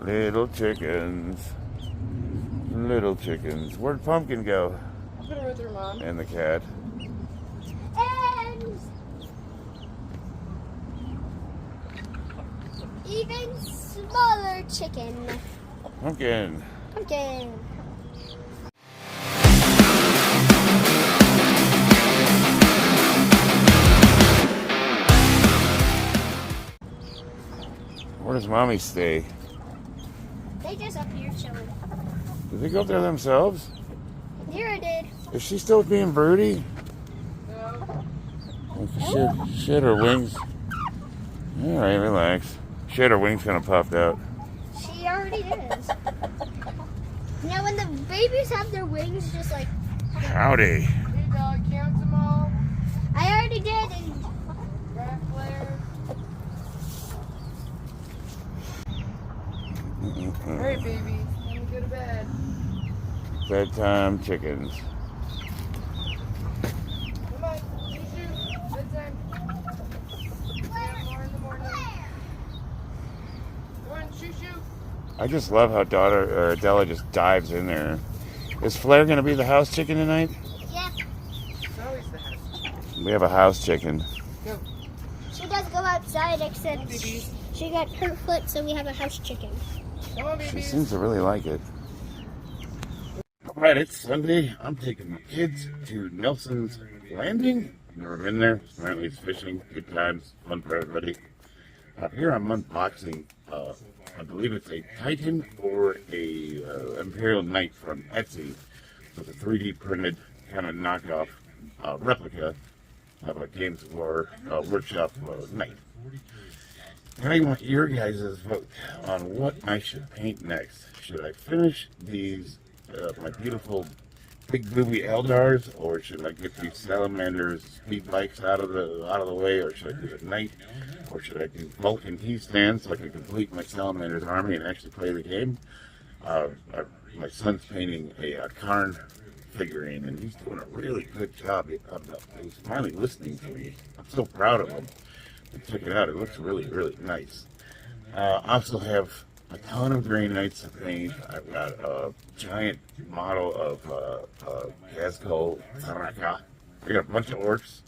Little chickens. Little chickens. Where'd Pumpkin go? Put her with her mom. And the cat. And even smaller chicken. Pumpkin. Pumpkin. Where does Mommy stay? They just up here chilling. Did they go up there themselves? Here I did. Is she still being broody? No. She had her wings. Alright, relax. She had her wings kind of puffed out. She already is. You know, when the babies have their wings just like... Howdy. Hey dog, count them all. I already did. And Rat flare. Alright, baby. Time to go to bed. Bedtime chickens. Come on. Shoo-shoo. Bedtime. More in the morning. Come on, shoo-shoo. I just love how Adela just dives in there. Is Flair going to be the house chicken tonight? yeah, It's always the house. We have a house chicken. Go. she does go outside except Baby. she got hurt foot, so we have a house chicken. Come on, She baby. seems to really like it. Alright, it's Sunday. I'm taking my kids to Nelson's Landing. Never been there. Apparently it's fishing. Good times. Fun for everybody. Here I'm unboxing, I believe it's a Titan or a Imperial Knight from Etsy. It's a 3D printed kind of knockoff replica of a Games Workshop Knight. And I want your guys' vote on what I should paint next. Should I finish these, my beautiful big booby Eldars, or should I get these Salamanders speed bikes out of the way, or should I do a Knight, or should I do Vulcan key stands so I can complete my Salamanders army and actually play the game? My son's painting a Karn figurine, and he's doing a really good job. He's finally listening to me. I'm so proud of him. Check it out, it looks really, really nice. I also have a ton of Grey Knights to paint. I've got a giant model of Gazgul Taraka. I got a bunch of orcs.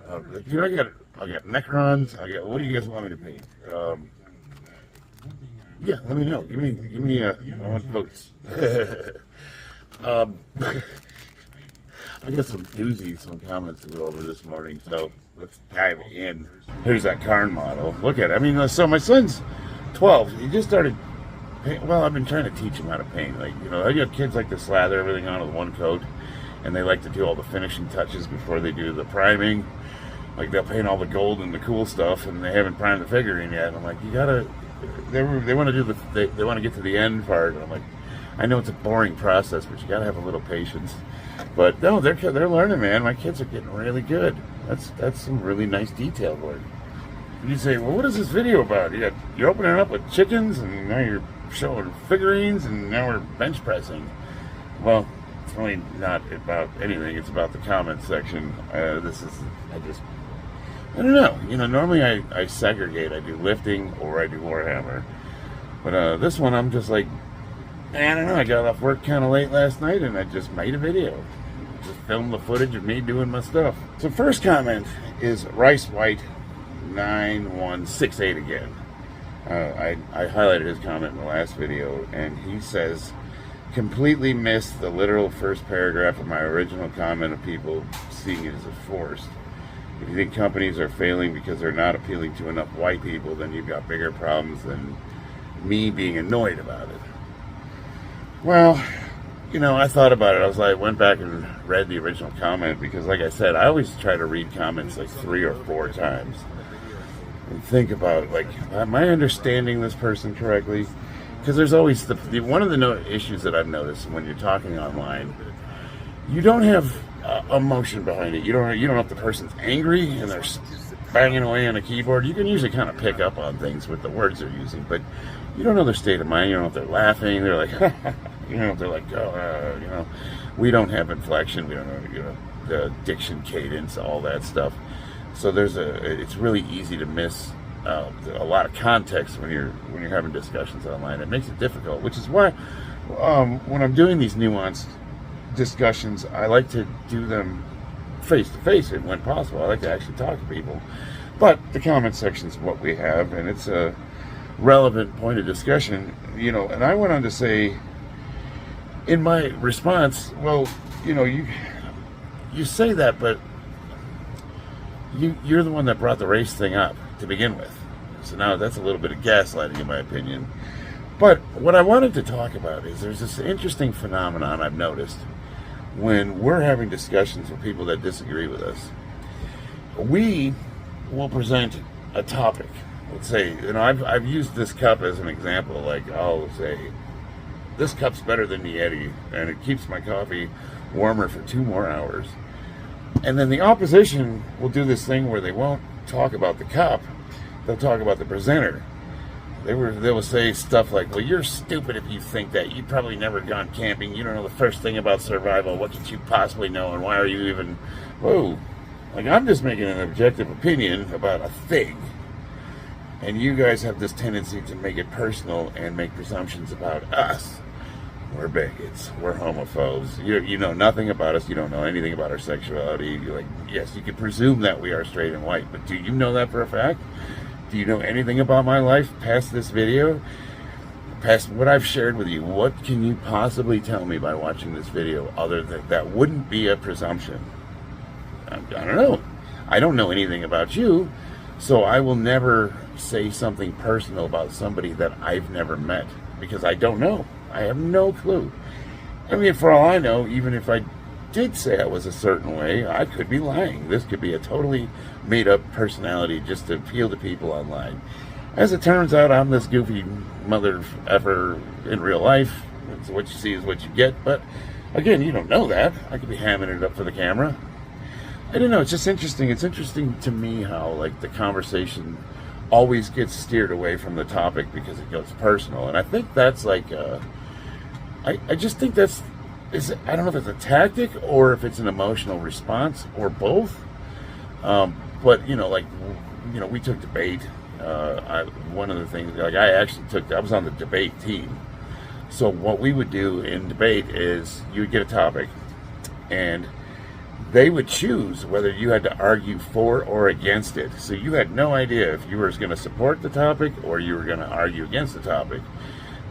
I got Necrons. What do you guys want me to paint? Yeah, let me know. Give me I want votes. I got some doozies, some comments to go over this morning, so let's dive in. Here's that Karn model. Look at it. I mean, so my son's 12. He just started paint. Well, I've been trying to teach him how to paint. Like, I got kids like to slather everything on with one coat, and they like to do all the finishing touches before they do the priming. Like, they'll paint all the gold and the cool stuff, and they haven't primed the figurine yet. And I'm like, you gotta. They want to do they want to get to the end part. And I'm like, I know it's a boring process, but you gotta have a little patience. But no, they're learning, man. My kids are getting really good. That's some really nice detail work. And you say, well, what is this video about? You're opening it up with chickens, and now you're showing figurines, and now we're bench pressing. Well, it's really not about anything. It's about the comment section. I don't know. Normally I segregate. I do lifting or I do Warhammer. But this one, I'm just like, I don't know. I got off work kind of late last night, and I just made a video. Just filmed the footage of me doing my stuff. So first comment is Rice White 9168 again. I highlighted his comment in the last video, and he says, completely missed the literal first paragraph of my original comment of people seeing it as a force. If you think companies are failing because they're not appealing to enough white people, then you've got bigger problems than me being annoyed about it. Well, I thought about it. I was like, went back and read the original comment because, like I said, I always try to read comments like 3 or 4 times and think about, like, am I understanding this person correctly? Because there's always one of the issues that I've noticed when you're talking online, you don't have emotion behind it. You don't know if the person's angry and they're banging away on a keyboard. You can usually kind of pick up on things with the words they're using, but you don't know their state of mind. You don't know if they're laughing. They're like, if they're like, we don't have inflection. We don't know, the diction, cadence, all that stuff. So it's really easy to miss a lot of context when you're having discussions online. It makes it difficult, which is why when I'm doing these nuanced discussions, I like to do them face to face when possible. I like to actually talk to people. But the comment section is what we have, and it's a relevant point of discussion, you know. And I went on to say in my response, well, you know, you say that, but you're the one that brought the race thing up to begin with. So now that's a little bit of gaslighting in my opinion. But what I wanted to talk about is there's this interesting phenomenon I've noticed when we're having discussions with people that disagree with us. We will present a topic. Let's say, you know, I've used this cup as an example. Like, I'll say, this cup's better than the Yeti, and it keeps my coffee warmer for 2 more hours. And then the opposition will do this thing where they won't talk about the cup, they'll talk about the presenter. They will say stuff like, well, you're stupid if you think that. You've probably never gone camping. You don't know the first thing about survival. What could you possibly know, and why are you even... Whoa. Like, I'm just making an objective opinion about a thing. And you guys have this tendency to make it personal and make presumptions about us. We're bigots. We're homophobes. You know nothing about us. You don't know anything about our sexuality. You're like, yes, you can presume that we are straight and white, but do you know that for a fact? Do you know anything about my life past this video? Past what I've shared with you? What can you possibly tell me by watching this video other than that wouldn't be a presumption? I don't know. I don't know anything about you, so I will never say something personal about somebody that I've never met, because I don't know. I have no clue. I mean, for all I know, even if I did say I was a certain way, I could be lying. This could be a totally made-up personality just to appeal to people online. As it turns out, I'm this goofy mother effer in real life. So what you see is what you get, but again, you don't know that. I could be hamming it up for the camera. I don't know, it's just interesting. It's interesting to me how, like, the conversation always gets steered away from the topic because it goes personal. And I think that's like, I just think that's, I don't know if it's a tactic or if it's an emotional response or both. But, you know, like, you know, we took debate. One of the things, like, I was on the debate team. So what we would do in debate is you would get a topic, and they would choose whether you had to argue for or against it. So you had no idea if you were going to support the topic or you were going to argue against the topic.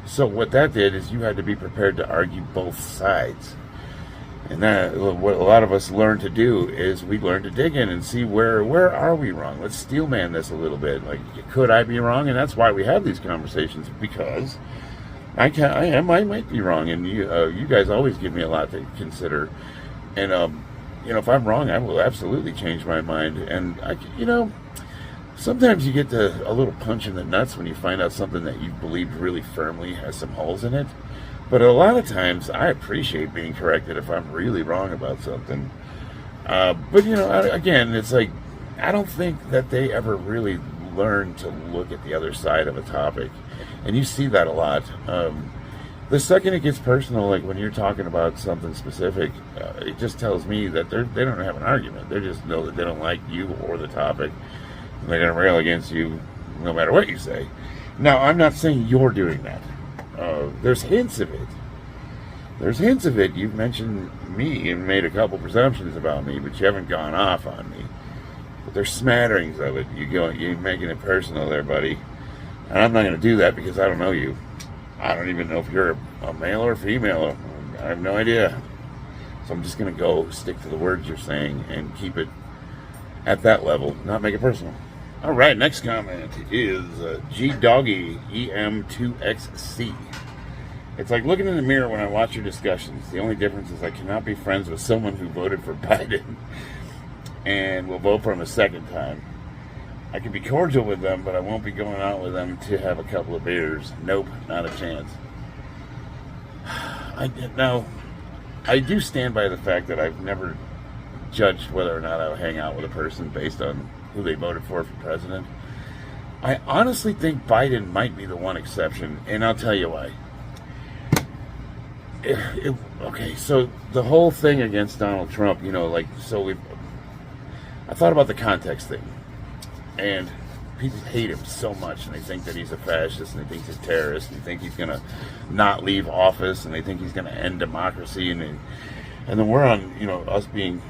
So what that did is you had to be prepared to argue both sides. And that, what a lot of us learn to do is we learn to dig in and see where are we wrong. Let's steelman this a little bit. Like, could I be wrong? And that's why we have these conversations, because I might be wrong, and you guys always give me a lot to consider. And you know, if I'm wrong, I will absolutely change my mind. And you know, sometimes you get a little punch in the nuts when you find out something that you believed really firmly has some holes in it. But a lot of times, I appreciate being corrected if I'm really wrong about something. But you know, again, it's like, I don't think that they ever really learn to look at the other side of a topic, and you see that a lot. The second it gets personal, like when you're talking about something specific, it just tells me that they don't have an argument. They just know that they don't like you or the topic. And they're going to rail against you no matter what you say. Now, I'm not saying you're doing that. There's hints of it. There's hints of it. You've mentioned me and made a couple presumptions about me, but you haven't gone off on me. But there's smatterings of it. You're making it personal there, buddy. And I'm not going to do that because I don't know you. I don't even know if you're a male or female. I have no idea. So I'm just going to go stick to the words you're saying and keep it at that level, not make it personal. All right, next comment is G-Doggy EM2XC. It's like looking in the mirror when I watch your discussions. The only difference is I cannot be friends with someone who voted for Biden and will vote for him a second time. I can be cordial with them, but I won't be going out with them to have a couple of beers. Nope, not a chance. Now, I do stand by the fact that I've never judged whether or not I would hang out with a person based on who they voted for president. I honestly think Biden might be the one exception, and I'll tell you why. Okay, so the whole thing against Donald Trump, you know, like, I thought about the context thing. And people hate him so much, and they think that he's a fascist, and they think he's a terrorist, and they think he's going to not leave office, and they think he's going to end democracy, and then we're on, us being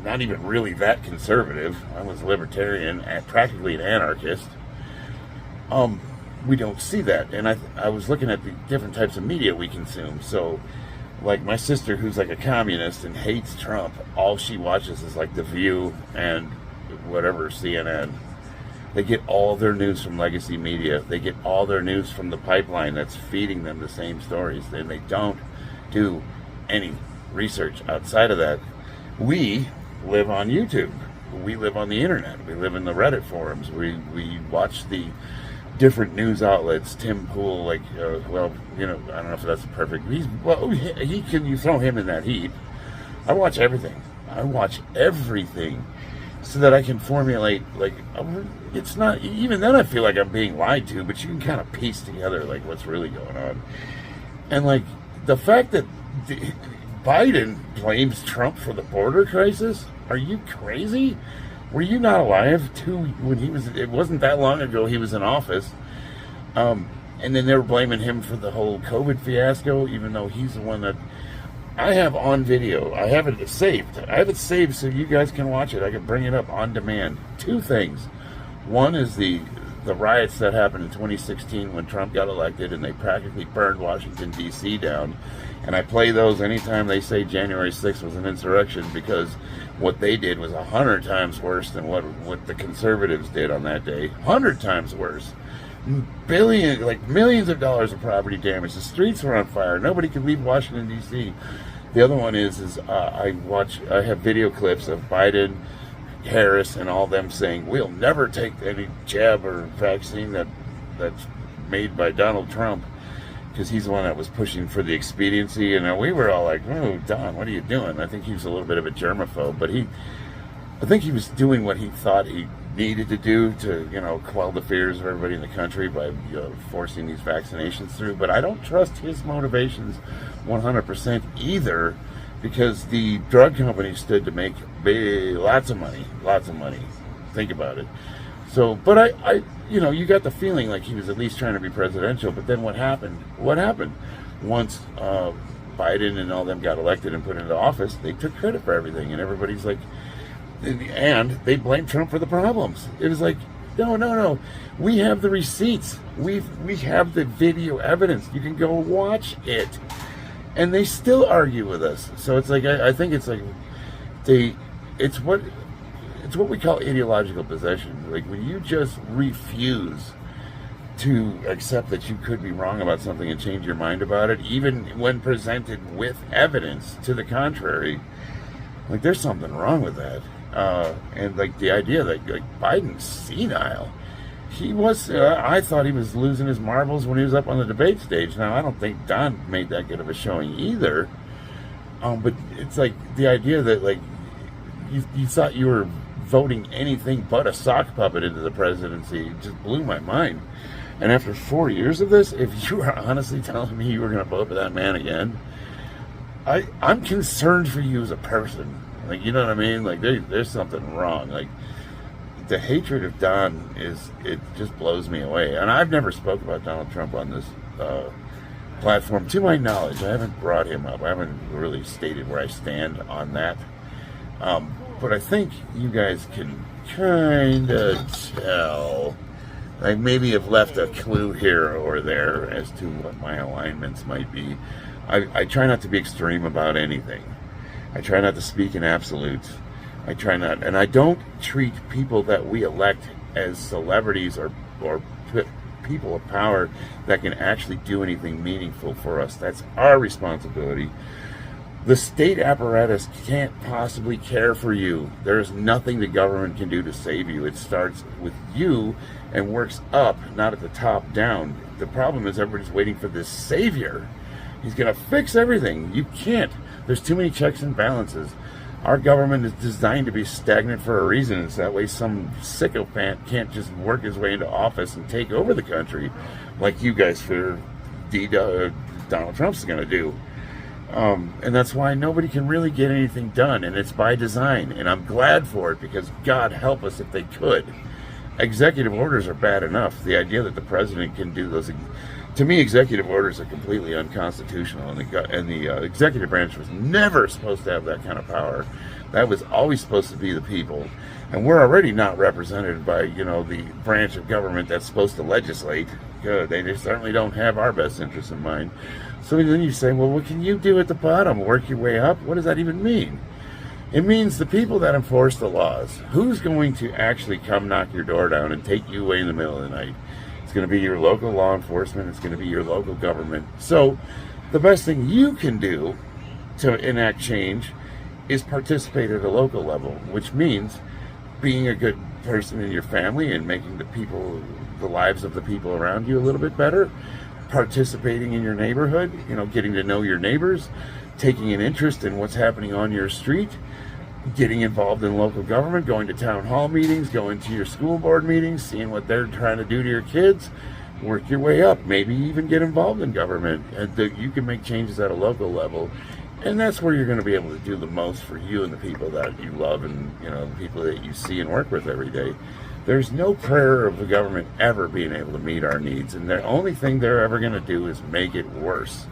not even really that conservative. I was libertarian and practically an anarchist. We don't see that, and I was looking at the different types of media we consume. So, like my sister, who's like a communist and hates Trump, all she watches is like The View and whatever, CNN. They get all their news from legacy media. They get all their news from the pipeline that's feeding them the same stories. They don't do any research outside of that. We live on YouTube. We live on the internet. We live in the Reddit forums. We watch the different news outlets. Tim Pool, I don't know if that's a perfect. You throw him in that heap. I watch everything. So that I can formulate, it's not, even then I feel like I'm being lied to, but you can kind of piece together, what's really going on. And, the fact that Biden blames Trump for the border crisis, are you crazy? Were you not alive, it wasn't that long ago he was in office, and then they were blaming him for the whole COVID fiasco, even though he's the one that I have on video. I have it saved so you guys can watch it. I can bring it up on demand. Two things. One is the riots that happened in 2016 when Trump got elected and they practically burned Washington, D.C. down. And I play those anytime they say January 6th was an insurrection, because what they did was 100 times worse than what the conservatives did on that day. 100 times worse. Millions of dollars of property damage. The streets were on fire. Nobody could leave Washington, D.C. The other one is I have video clips of Biden, Harris, and all them saying, we'll never take any jab or vaccine that's made by Donald Trump, because he's the one that was pushing for the expediency. And we were all like, oh, Don, what are you doing? I think he was a little bit of a germaphobe, but I think he was doing what he thought he needed to do to, quell the fears of everybody in the country by forcing these vaccinations through. But I don't trust his motivations 100% either, because the drug companies stood to make lots of money. Think about it. So, but I you got the feeling like he was at least trying to be presidential. But then what happened? Once Biden and all them got elected and put into office, they took credit for everything, and everybody's like, and they blamed Trump for the problems. It was like, no, we have the receipts. We have the video evidence. You can go watch it. And they still argue with us. So it's like, I think it's like it's what we call ideological possession. Like when you just refuse to accept that you could be wrong about something and change your mind about it, even when presented with evidence to the contrary, there's something wrong with that. And the idea that Biden's senile, I thought he was losing his marbles when he was up on the debate stage. Now I don't think Don made that good of a showing either. But it's the idea that you thought you were voting anything but a sock puppet into the presidency just blew my mind. And after 4 years of this, if you were honestly telling me you were going to vote for that man again, I'm concerned for you as a person. You know what I mean? There's something wrong. The hatred of Don it just blows me away. And I've never spoke about Donald Trump on this platform, to my knowledge. I haven't brought him up. I haven't really stated where I stand on that. But I think you guys can kind of tell. I maybe have left a clue here or there as to what my alignments might be. I try not to be extreme about anything. I try not to speak in absolutes. I try not, and I don't treat people that we elect as celebrities or people of power that can actually do anything meaningful for us. That's our responsibility. The state apparatus can't possibly care for you. There is nothing the government can do to save you. It starts with you and works up, not at the top down. The problem is everybody's waiting for this savior. He's going to fix everything. You can't. There's too many checks and balances. Our government is designed to be stagnant for a reason. It's that way some sycophant can't just work his way into office and take over the country like you guys fear Donald Trump's going to do. And that's why nobody can really get anything done, and it's by design. And I'm glad for it, because God help us if they could. executive orders are bad enough. The idea that the president can do those, to me, executive orders are completely unconstitutional, and the executive branch was never supposed to have that kind of power. That was always supposed to be the people, and we're already not represented by, the branch of government that's supposed to legislate. They certainly don't have our best interests in mind. So then you say, well, what can you do at the bottom? Work your way up? What does that even mean? It means the people that enforce the laws. Who's going to actually come knock your door down and take you away in the middle of the night? It's going to be your local law enforcement. It's going to be your local government. So the best thing you can do to enact change is participate at a local level, which means being a good person in your family and making the lives of the people around you a little bit better, participating in your neighborhood, getting to know your neighbors, taking an interest in what's happening on your street, getting involved in local government, going to town hall meetings, going to your school board meetings, seeing what they're trying to do to your kids, work your way up, maybe even get involved in government. And you can make changes at a local level, and that's where you're going to be able to do the most for you and the people that you love, and the people that you see and work with every day. There's no prayer of the government ever being able to meet our needs, and the only thing they're ever going to do is make it worse.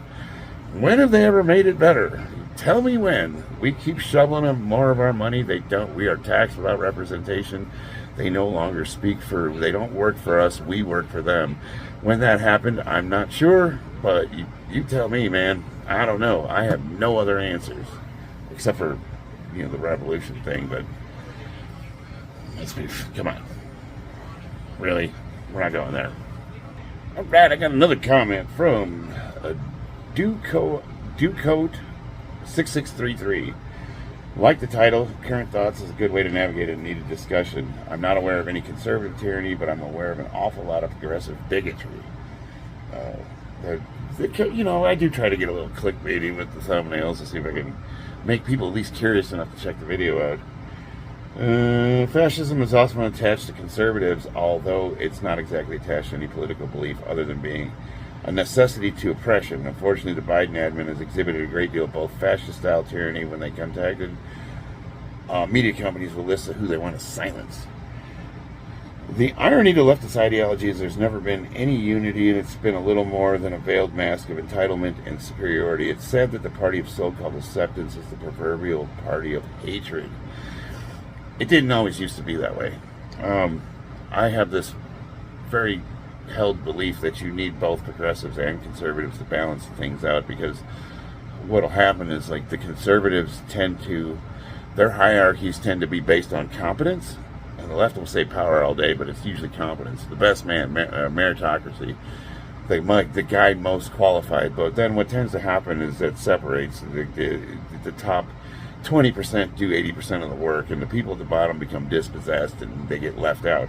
When have they ever made it better? Tell me when. We keep shoveling them more of our money. They don't. We are taxed without representation. They no longer they don't work for us. We work for them. When that happened, I'm not sure, but you tell me, man. I don't know. I have no other answers, except for, the revolution thing, but come on. Really? We're not going there. All right, I got another comment from Ducote 6633. Like the title, current thoughts is a good way to navigate a needed discussion. I'm not aware of any conservative tyranny, but I'm aware of an awful lot of progressive bigotry. I do try to get a little clickbaity with the thumbnails to see if I can make people at least curious enough to check the video out. Fascism is also attached to conservatives, although it's not exactly attached to any political belief other than being a necessity to oppression. Unfortunately, the Biden admin has exhibited a great deal of both fascist-style tyranny when they contacted media companies with lists of who they want to silence. The irony to leftist ideology is there's never been any unity, and it's been a little more than a veiled mask of entitlement and superiority. It's said that the party of so-called acceptance is the proverbial party of hatred. It didn't always used to be that way. I have this very held belief that you need both progressives and conservatives to balance things out, because what'll happen is, like, the conservatives their hierarchies tend to be based on competence, and the left will say power all day, but it's usually competence. The best man, meritocracy, the guy most qualified. But then what tends to happen is that separates the top 20% do 80% of the work, and the people at the bottom become dispossessed and they get left out.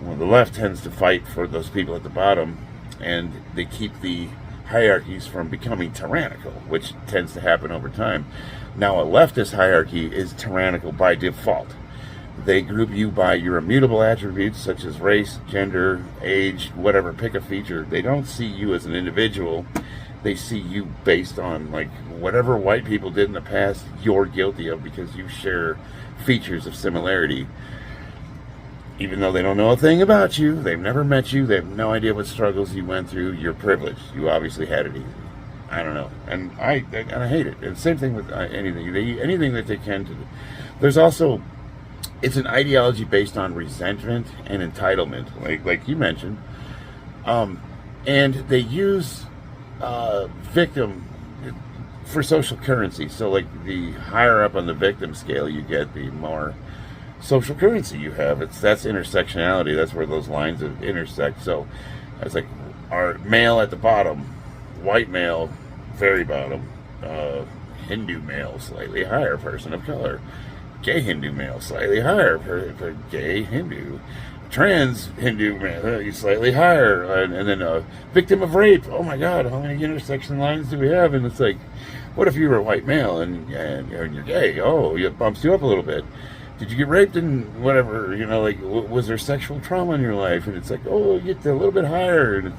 Well, the left tends to fight for those people at the bottom, and they keep the hierarchies from becoming tyrannical, which tends to happen over time. Now, a leftist hierarchy is tyrannical by default. They group you by your immutable attributes, such as race, gender, age, whatever, pick a feature. They don't see you as an individual. They see you based on, like, whatever white people did in the past, you're guilty of because you share features of similarity. Even though they don't know a thing about you, they've never met you, they have no idea what struggles you went through, you're privileged. You obviously had it easy. I don't know. And I hate it. And same thing with anything that they can to do. There's also, it's an ideology based on resentment and entitlement, like you mentioned. And they use victim for social currency. So, like, the higher up on the victim scale you get, the more social currency you have. That's intersectionality. That's where those lines intersect. So it's like our male at the bottom, white male very bottom, Hindu male slightly higher, person of color, gay Hindu male slightly higher, for gay Hindu, trans Hindu male slightly higher, and then a victim of rape. Oh my God, how many intersection lines do we have? And it's like, what if you were a white male and you're gay? Oh, it bumps you up a little bit. Did you get raped and whatever, was there sexual trauma in your life? And it's like, oh, you get a little bit higher.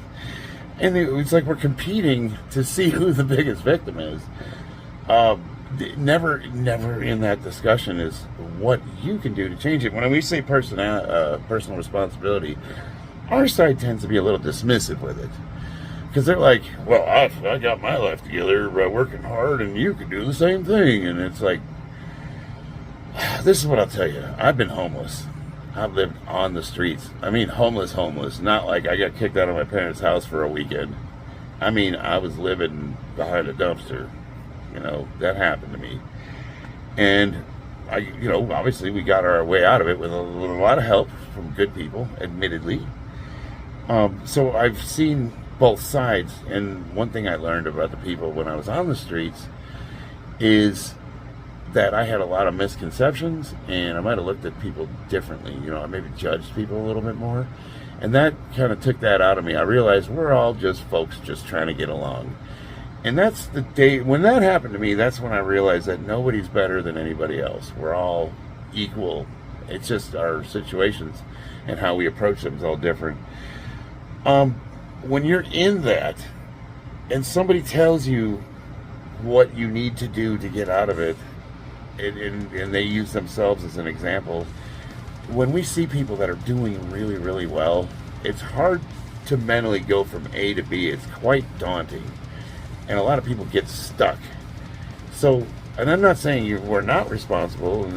And it's like we're competing to see who the biggest victim is. never in that discussion is what you can do to change it. When we say personal responsibility, our side tends to be a little dismissive with it. Because they're like, well, I got my life together working hard, and you can do the same thing. And it's like, this is what I'll tell you. I've been homeless. I've lived on the streets. I mean, homeless. Not like I got kicked out of my parents' house for a weekend. I mean, I was living behind a dumpster. You know, that happened to me. And, obviously we got our way out of it with a lot of help from good people, admittedly. So I've seen both sides, and one thing I learned about the people when I was on the streets is that I had a lot of misconceptions, and I might have looked at people differently. I maybe judged people a little bit more, and that kind of took that out of me. I realized we're all just folks just trying to get along. And that's the day when that happened to me. That's when I realized that nobody's better than anybody else. We're all equal. It's just our situations and how we approach them is all different. When you're in that and somebody tells you what you need to do to get out of it, and they use themselves as an example, when we see people that are doing really, really well, it's hard to mentally go from A to B. It's quite daunting. And a lot of people get stuck. So, and I'm not saying we're not responsible,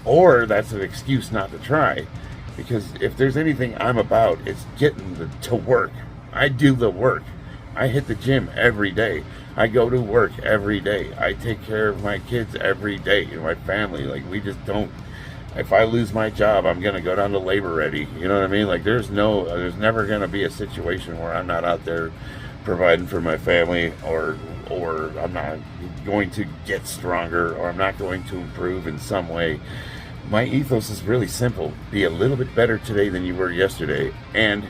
or that's an excuse not to try. Because if there's anything I'm about, it's getting to work. I do the work. I hit the gym every day. I go to work every day. I take care of my kids every day, my family. Like, we just don't. If I lose my job, I'm going to go down to labor ready. You know what I mean? Like, there's never going to be a situation where I'm not out there providing for my family, or I'm not going to get stronger, or I'm not going to improve in some way. My ethos is really simple. Be a little bit better today than you were yesterday. And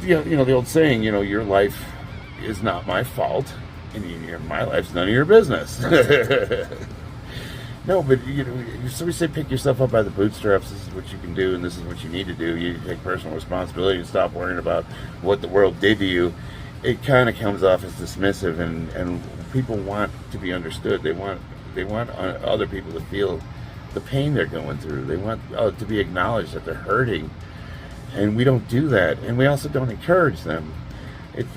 the old saying, your life is not my fault, and my life's none of your business. No, but so we say pick yourself up by the bootstraps. This is what you can do, and this is what you need to do. You take personal responsibility and stop worrying about what the world did to you. It kind of comes off as dismissive, and people want to be understood. They want other people to feel the pain they're going through. They want to be acknowledged that they're hurting, and we don't do that. And we also don't encourage them.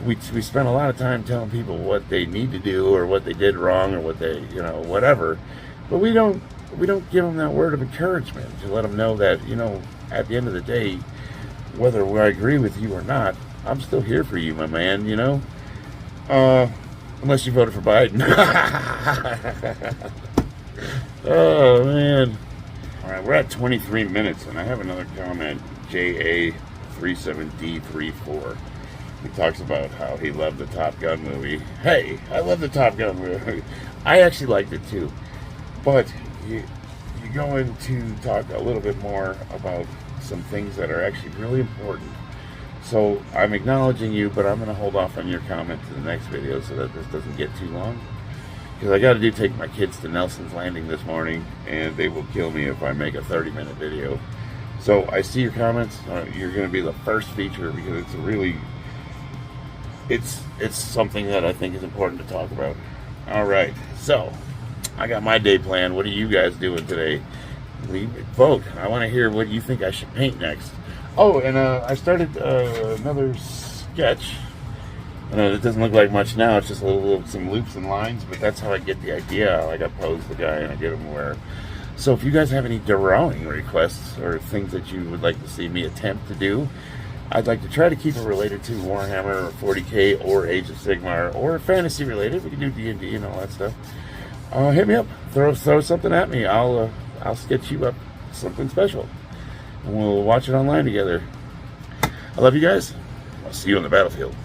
We spend a lot of time telling people what they need to do, or what they did wrong, or what they whatever. But we don't give them that word of encouragement to let them know that, at the end of the day, whether I agree with you or not, I'm still here for you, my man, unless you voted for Biden. Oh, man. All right, we're at 23 minutes, and I have another comment, JA37D34. He talks about how he loved the Top Gun movie. Hey, I love the Top Gun movie. I actually liked it, too. But you're going to talk a little bit more about some things that are actually really important. So I'm acknowledging you, but I'm going to hold off on your comment to the next video so that this doesn't get too long. Because I got to take my kids to Nelson's Landing this morning, and they will kill me if I make a 30-minute video. So I see your comments. You're going to be the first feature, because it's really, it's something that I think is important to talk about. All right, so I got my day planned. What are you guys doing today? Vote. I want to hear what you think I should paint next. Oh, and I started another sketch. It doesn't look like much now. It's just some loops and lines, but that's how I get the idea. Like, I pose the guy and I get him where. So if you guys have any drawing requests or things that you would like to see me attempt to do, I'd like to try to keep it related to Warhammer 40K or Age of Sigmar, or fantasy related. We can do D&D and all that stuff. Hit me up. Throw something at me. I'll sketch you up something special, and we'll watch it online together. I love you guys. I'll see you on the battlefield.